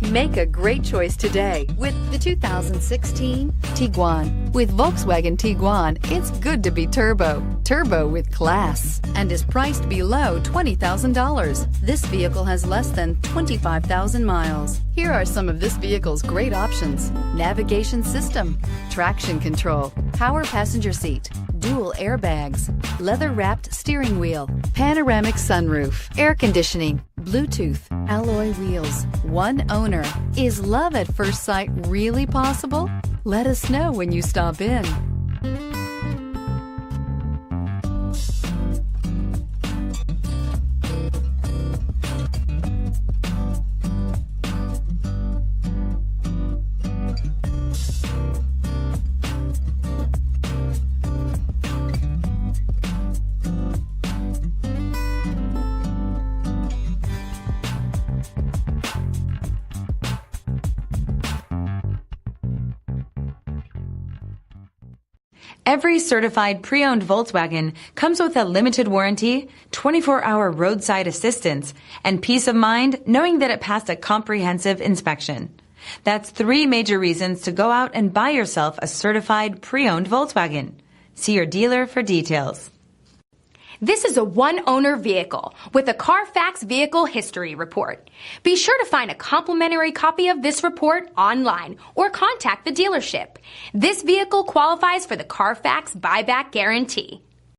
Make a great choice today with the 2016 Tiguan. With Volkswagen Tiguan, it's good to be turbo. Turbo with class, and is priced below $20,000. This vehicle has less than 25,000 miles. Here are some of this vehicle's great options: navigation system, traction control, power passenger seat, dual airbags, leather-wrapped steering wheel, panoramic sunroof, air conditioning, Bluetooth, alloy wheels, one owner. Is love at first sight really possible? Let us know when you stop in. Every certified pre-owned Volkswagen comes with a limited warranty, 24-hour roadside assistance, and peace of mind knowing that it passed a comprehensive inspection. That's 3 major reasons to go out and buy yourself a certified pre-owned Volkswagen. See your dealer for details. This is a one-owner vehicle with a CARFAX Vehicle History Report. Be sure to find a complimentary copy of this report online or contact the dealership. This vehicle qualifies for the CARFAX Buyback Guarantee.